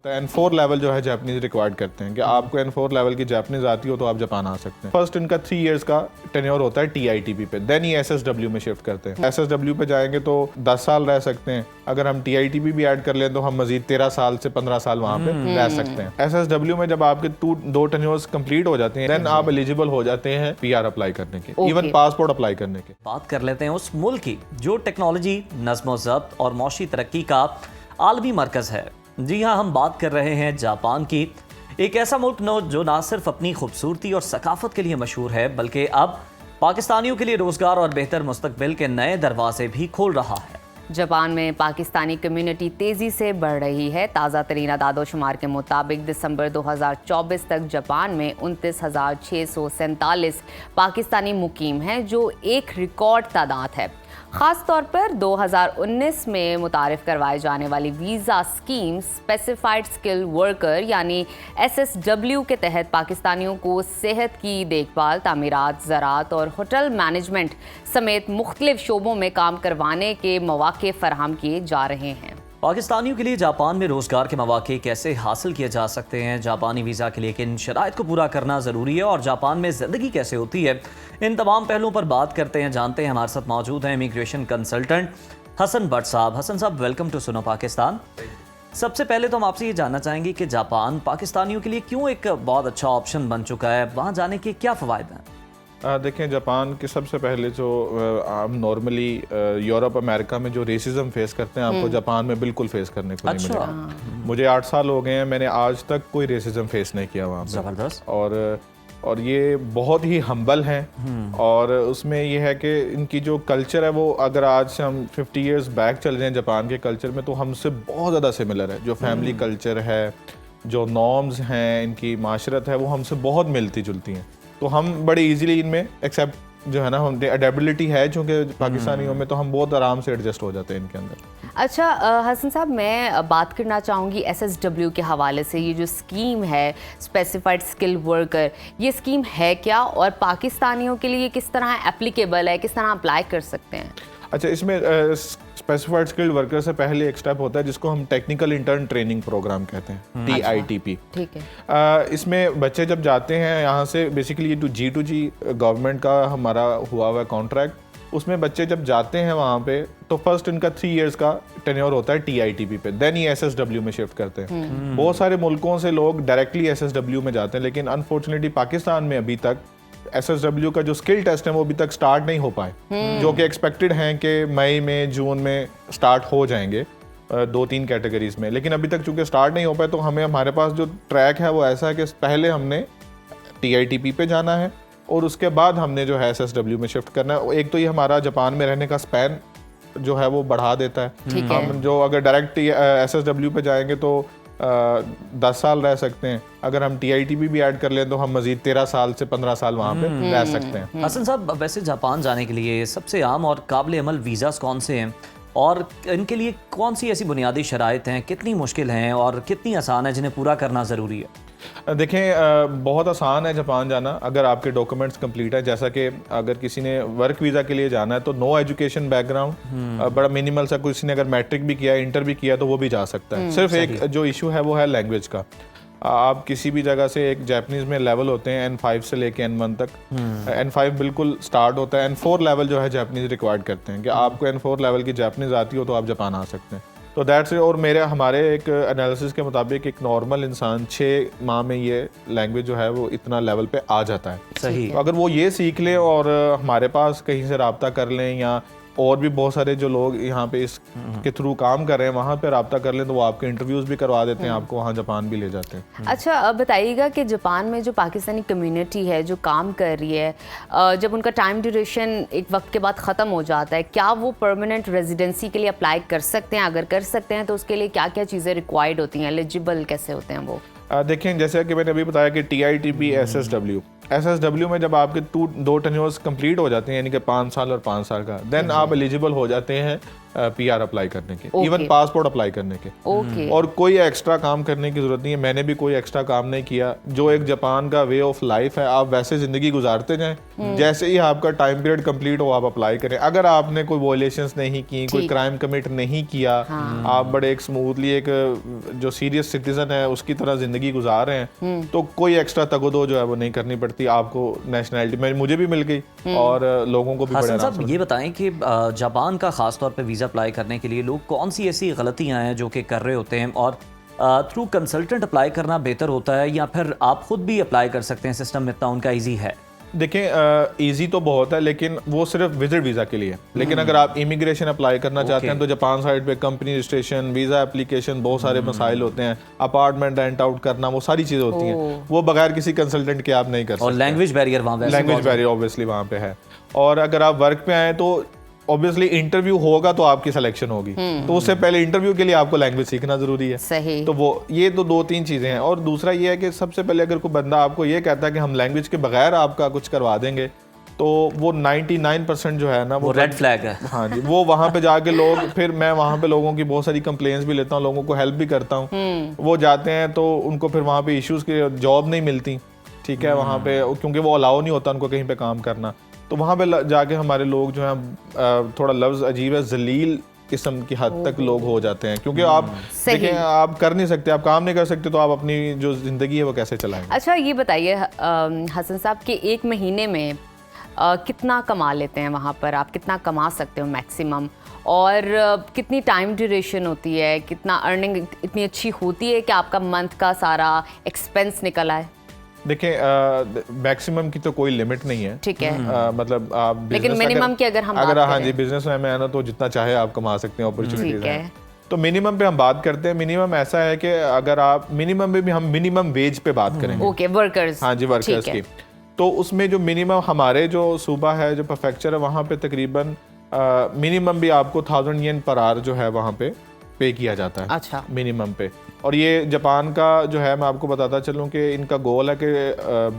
N4 level जो है Japanese required करते हैं कि आपको N4 लेवल की जापानीज आती हो तो आप जापान आ सकते हैं। फर्स्ट इनका 3 इयर्स का टेन्योर होता है TITP पे, देन ये SSW में शिफ्ट करते हैं। SSW पे जाएंगे तो 10 साल रह सकते हैं। अगर हम TITP भी ऐड कर लें तो हम मजीद 13 साल से 15 साल वहाँ पे रह सकते हैं। SSW में जब आपके दो टेन्योर्स कंप्लीट हो जाते हैं, देन आप एलिजिबल हो जाते हैं PR अप्लाई करने के, इवन पासपोर्ट अप्लाई करने के। बात कर लेते हैं उस मुल्क की जो टेक्नोलॉजी, नज़्म-ओ-ज़ब्त और मौशी तरक्की का आलमी मरकज़ है। जी हाँ, हम बात कर रहे हैं जापान की, एक ऐसा मुल्क जो ना सिर्फ अपनी खूबसूरती और सकाफत के लिए मशहूर है, बल्कि अब पाकिस्तानियों के लिए रोज़गार और बेहतर मुस्तकबिल के नए दरवाजे भी खोल रहा है। जापान में पाकिस्तानी कम्युनिटी तेज़ी से बढ़ रही है। ताज़ा तरीन आदादोशुमार के मुताबिक दिसंबर 2024 तक जापान में 29,647 पाकिस्तानी मुकीम हैं, जो एक रिकॉर्ड तादाद है। ख़ास तौर पर 2019 में मुतारिफ करवाए जाने वाली visa scheme specified skill worker यानी SSW के तहत पाकिस्तानियों को सेहत की देखभाल, तामीरात, ज़राअत और होटल मैनेजमेंट समेत मुख्तलिफ शोबों में काम करवाने के मौक़े फराहम किए जा रहे हैं। पाकिस्तानियों के लिए जापान में रोज़गार के मौक़े कैसे हासिल किए जा सकते हैं, जापानी वीज़ा के लिए किन शराइत को पूरा करना ज़रूरी है और जापान में ज़िंदगी कैसे होती है, इन तमाम पहलुओं पर बात करते हैं, जानते हैं। हमारे साथ मौजूद हैं इमिग्रेशन कंसल्टेंट हसन भट्ट साहब। हसन साहब, वेलकम टू सुनो पाकिस्तान। सबसे पहले तो हम आपसे ये जानना चाहेंगे कि जापान पाकिस्तानियों के लिए क्यों एक बहुत अच्छा ऑप्शन बन चुका है, वहाँ जाने के क्या फ़वाइद हैं? देखें, जापान के सबसे पहले जो हम नॉर्मली यूरोप अमेरिका में जो रेसिज्म फेस करते हैं, आपको जापान में बिल्कुल फेस करने को नहीं मिलेगा। मुझे 8 साल हो गए हैं, मैंने आज तक कोई रेसिज्म फेस नहीं किया वहाँ पे। ज़बरदस्त। और ये बहुत ही हम्बल हैं, और उसमें ये है कि इनकी जो कल्चर है वो, अगर आज से हम 50 इयर्स बैक चल जाएं जापान के कल्चर में, तो हमसे बहुत ज़्यादा सिमिलर है। जो फैमिली कल्चर है, जो नॉर्म्स हैं, इनकी माशरत है, वो हमसे बहुत मिलती जुलती हैं। तो हम बड़े इजीली इनमें एक्सेप्ट जो है ना, हम अडेबिलिटी है चूँकि पाकिस्तानियों में, तो हम बहुत आराम से एडजस्ट हो जाते हैं इनके अंदर। अच्छा हसन साहब, मैं बात करना चाहूँगी SSW के हवाले से। ये जो स्कीम है स्पेसिफाइड स्किल वर्कर, ये स्कीम है क्या और पाकिस्तानियों के लिए किस तरह एप्लीकेबल है, किस तरह अप्लाई कर सकते हैं? अच्छा, इसमें स्पेसिफाइड स्किल्ड वर्कर से पहले एक स्टेप होता है जिसको हम टेक्निकल इंटर्न ट्रेनिंग प्रोग्राम कहते हैं, TITP। ठीक है। इसमें बच्चे जब जाते हैं यहाँ से, बेसिकली ये G2G गवर्नमेंट का हमारा हुआ हुआ कॉन्ट्रैक्ट, उसमें बच्चे जब जाते हैं वहाँ पे, तो फर्स्ट इनका 3 इयर्स का टेन्योर होता है TITP पे, देन ये SSW में शिफ्ट करते हैं। बहुत सारे मुल्कों से लोग डायरेक्टली SSW में जाते हैं, लेकिन अनफॉर्चुनेटली पाकिस्तान में अभी तक SSW का जो स्किल टेस्ट है वो अभी तक स्टार्ट नहीं हो पाए, जो कि एक्सपेक्टेड हैं कि मई में, जून में स्टार्ट हो जाएंगे 2-3 कैटेगरीज में, लेकिन अभी तक चूंकि स्टार्ट नहीं हो पाए, तो हमारे पास जो ट्रैक है वो ऐसा है कि पहले हमने TITP पे जाना है और उसके बाद हमने जो है SSW में शिफ्ट करना है। एक तो ये हमारा जापान में रहने का स्पैन जो है वो बढ़ा देता है। हम जो अगर डायरेक्ट SSW पे जाएंगे तो 10 साल रह सकते हैं। अगर हम TITP भी ऐड कर लें तो हम मजीद 13 साल से 15 साल वहाँ पे रह सकते हैं। हसन साहब, वैसे जापान जाने के लिए सबसे आम और काबिल अमल वीज़ास कौन से हैं और इनके लिए कौन सी ऐसी बुनियादी शराइत हैं, कितनी मुश्किल हैं और कितनी आसान है, जिन्हें पूरा करना ज़रूरी है? देखें, बहुत आसान है जापान जाना अगर आपके डॉक्यूमेंट्स कंप्लीट है। जैसा कि अगर किसी ने वर्क वीज़ा के लिए जाना है तो नो एजुकेशन बैकग्राउंड, बड़ा मिनिमल सा, किसी ने अगर मैट्रिक भी किया, इंटर भी किया, तो वो भी जा सकता है। सिर्फ एक जो इशू है वो है लैंग्वेज का। आप किसी भी जगह से, एक जापानीज में लेवल होते हैं N5 से लेके N1 तक। N5 बिल्कुल स्टार्ट होता है। N4 लेवल जो है जापानीज रिक्वायर्ड करते हैं कि आपको N4 लेवल की जापानीज आती हो तो आप जापान आ सकते हैं। तो दैट्स इट। और हमारे एक एनालिसिस के मुताबिक एक नॉर्मल इंसान 6 माह में ये लैंग्वेज जो है वो इतना लेवल पे आ जाता है। सही। तो अगर वो ये सीख ले और हमारे पास कहीं से रब्ता कर लें, या और भी बहुत सारे जो लोग यहाँ पे इसके थ्रू काम कर रहे हैं वहाँ पे रब्ता कर लें, तो वो आपके इंटरव्यूज़ भी करवा देते हैं, आपको वहाँ जापान भी ले जाते हैं। अच्छा, अब बताइएगा कि जापान में जो पाकिस्तानी कम्युनिटी है जो काम कर रही है, जब उनका टाइम ड्यूरेशन एक वक्त के बाद ख़त्म हो जाता है, क्या वो परमानेंट रेजिडेंसी के लिए अप्लाई कर सकते हैं? अगर कर सकते हैं तो उसके लिए क्या क्या चीज़ें रिक्वायर्ड होती हैं, एलिजिबल कैसे होते हैं वो? देखें, जैसे कि मैंने अभी बताया कि TITP SSW में जब आपके दो टेन्योर्स कंप्लीट हो जाते हैं, यानी कि 5 साल और 5 साल का, देन आप एलिजिबल हो जाते हैं PR अप्लाई करने के, इवन पासपोर्ट अप्लाई करने के। और कोई एक्स्ट्रा काम करने की ज़रूरत नहीं है। मैंने भी कोई एक्स्ट्रा काम नहीं किया। जो एक जापान का वे ऑफ लाइफ है, आप वैसे ज़िंदगी गुजारते जाएं, जैसे ही आपका टाइम पीरियड कंप्लीट हो आप अप्लाई करें। अगर आपने कोई वॉयलेशंस नहीं की, कोई क्राइम कमिट नहीं किया, आप बड़े एक स्मूथली एक जो सीरियस सिटीजन है उसकी तरह जिंदगी गुजार रहे हैं, तो कोई एक्स्ट्रा तगदो जो है वो नहीं करनी पड़ती आपको। नेशनैलिटी मुझे भी मिल गई और लोगों को भी बड़े हसन आराम साहब से। ये बताएं कि जापान का खास तौर पे वीज़ा अप्लाई करने के लिए लोग कौन सी ऐसी गलतियां हैं जो कि कर रहे होते हैं, और थ्रू कंसल्टेंट अप्लाई करना बेहतर होता है या फिर आप खुद भी अप्लाई कर सकते हैं? सिस्टम इतना उनका ईजी है? देखें इजी तो बहुत है लेकिन वो सिर्फ विजिट वीज़ा के लिए। लेकिन अगर आप इमिग्रेशन अप्लाई करना चाहते हैं तो जापान साइड पे कंपनी रजिस्ट्रेशन, वीज़ा एप्लीकेशन, बहुत सारे मसाइल होते हैं, अपार्टमेंट रेंट आउट करना, वो सारी चीज़ें होती हैं, वो बगैर किसी कंसल्टेंट के आप नहीं कर सकते। और लैंग्वेज बैरियर वहाँ वैसे लैंग्वेज बैरियर ऑब्वियसली वहाँ पे है। और अगर आप वर्क पे आए तो ऑब्वियसली इंटरव्यू होगा तो आपकी सिलेक्शन होगी, तो उससे पहले इंटरव्यू के लिए आपको लैंग्वेज सीखना जरूरी है। सही। तो वो ये तो 2-3 चीजें हैं। और दूसरा ये है कि सबसे पहले अगर कोई बंदा आपको ये कहता है कि हम लैंग्वेज के बगैर आपका कुछ करवा देंगे, तो वो 99% जो है ना वो रेड फ्लैग है। हाँ जी, वो वहाँ पे जाके लोग, फिर मैं वहाँ पे लोगों की बहुत सारी कंप्लेंट्स भी लेता हूँ, लोगों को हेल्प भी करता हूँ। वो जाते हैं तो उनको फिर वहाँ पे इश्यूज के जॉब नहीं मिलती, ठीक है, वहाँ पे क्योंकि वो अलाउ नहीं होता उनको कहीं पे काम करना। तो वहाँ पे जाके हमारे लोग जो हैं, थोड़ा लफ्ज़ अजीब है, जलील किस्म की हद तक लोग हो जाते हैं, क्योंकि आप देखें आप कर नहीं सकते, आप काम नहीं कर सकते, तो आप अपनी जो ज़िंदगी है वो कैसे चलाएंगे। अच्छा ये बताइए हसन साहब कि एक महीने में कितना कमा लेते हैं वहाँ पर, आप कितना कमा सकते हो मैक्सिमम, और कितनी टाइम ड्यूरेशन होती है, कितना अर्निंग इतनी अच्छी होती है कि आपका मंथ का सारा एक्सपेंस निकल आए? देखें मैक्सिमम की तो कोई लिमिट नहीं है, ठीक है, मतलब आप लेकिन मिनिमम की अगर हम अगर बात हाँ करें, जी बिजनेस में है ना, तो जितना चाहे आप कमा सकते हैं, अपॉर्चुनिटीज ठीक है। हैं। तो मिनिमम पे हम बात करते हैं। मिनिमम ऐसा है कि अगर आप मिनिमम में भी हम मिनिमम वेज पे बात करेंगे, ओके, वर्कर्स, हाँ जी वर्कर्स की, तो उसमें जो मिनिमम हमारे जो सूबा है, जो प्रेफेक्चर है, वहाँ पे तकरीबन मिनिमम भी आपको 1000 येन पर आवर जो है वहाँ पे किया जाता है। अच्छा, मिनिमम पे। और ये जापान का जो है, मैं आपको बताता चलूँ कि इनका गोल है कि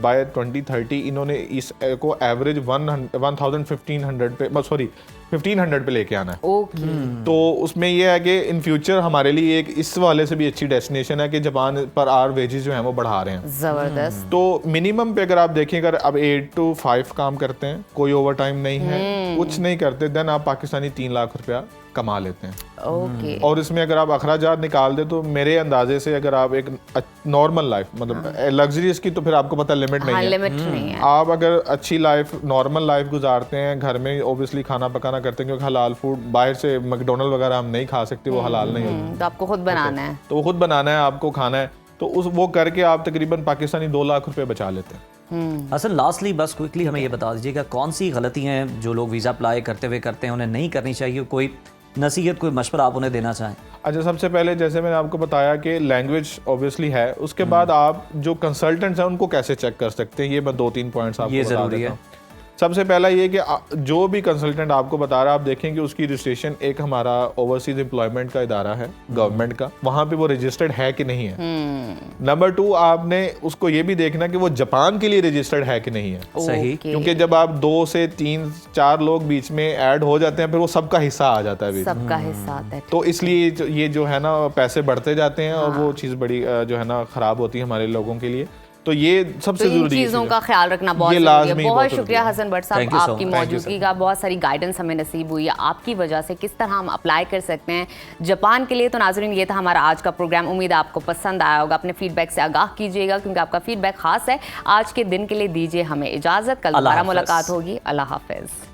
बाय 2030 इन्होंने इस को एवरेज 1500 पे, सॉरी 1500 पे लेके आना है। ओके। तो उसमें ये है कि इन फ्यूचर हमारे लिए एक इस वाले से भी अच्छी डेस्टिनेशन है कि जापान पर आवर वेजेस जो हैं वो बढ़ा रहे हैं। जबरदस्त। तो मिनिमम पे अगर आप देखें, अगर अब 8 to 5 काम करते हैं, कोई ओवर टाइम नहीं है, कुछ नहीं करते, देन आप पाकिस्तानी 3 लाख रुपया कमा लेते हैं। ओके। और इसमें अगर आप अखराजात निकाल दे तो मेरे अंदाजे से अगर आप एक नॉर्मल लाइफ, मतलब लग्जरीज की तो फिर आपको पता लिमिट नहीं है, लिमिट नहीं है। आप अगर अच्छी लाइफ, नॉर्मल लाइफ गुजारते हैं, घर में ओबियसली खाना पकाना करते हैं, क्योंकि हलाल फूड बाहर से मैकडोनल्ड वगैरह हम नहीं खा सकते, वो हलाल नहीं होता, तो आपको खुद बनाना है। तो वो खुद बनाना है, आपको खाना है, तो उस वो करके आप तकरीबन पाकिस्तानी 2 लाख रुपए बचा लेते हैं। असल लास्टली बस क्विकली हमें ये बता दीजिएगा कौन सी गलतियां हैं जो लोग वीज़ा अप्लाई करते हुए करते हैं, उन्हें नहीं करनी चाहिए, कोई नसीहत, कोई मशवरा आप उन्हें देना चाहें? अच्छा, सबसे पहले जैसे मैंने आपको बताया कि लैंग्वेज ऑब्वियसली है, उसके बाद आप जो कंसल्टेंट्स हैं उनको कैसे चेक कर सकते हैं, ये मैं 2-3 पॉइंट्स आपको बता देता हूं। सबसे पहला ये कि जो भी कंसल्टेंट आपको बता रहा है, आप देखें कि उसकी रजिस्ट्रेशन एक हमारा ओवरसीज एम्प्लॉयमेंट का इदारा है गवर्नमेंट का, वहाँ पे वो रजिस्टर्ड है कि नहीं है। नंबर 2, आपने उसको ये भी देखना कि वो जापान के लिए रजिस्टर्ड है कि नहीं है। सही। क्योंकि जब आप 2 से 3-4 लोग बीच में ऐड हो जाते हैं, फिर वो सबका हिस्सा आ जाता है, सबका हिस्सा आता है। तो इसलिए ये जो है ना पैसे बढ़ते जाते हैं, और वो चीज़ बड़ी जो है ना ख़राब होती है हमारे लोगों के लिए। तो ये सबसे तो इन जरूरी चीज़ों का ख्याल रखना बहुत जरूरी है। बहुत शुक्रिया हसन भट्ट साहब, आपकी मौजूदगी का, बहुत सारी गाइडेंस हमें नसीब हुई है आपकी वजह से, किस तरह हम अप्लाई कर सकते हैं जापान के लिए। तो नाज़रीन, ये था हमारा आज का प्रोग्राम, उम्मीद है आपको पसंद आया होगा। अपने फीडबैक से आगाह कीजिएगा, क्योंकि आपका फीडबैक खास है। आज के दिन के लिए दीजिए हमें इजाज़त, कल दोबारा मुलाकात होगी। अल्लाह हाफिज़।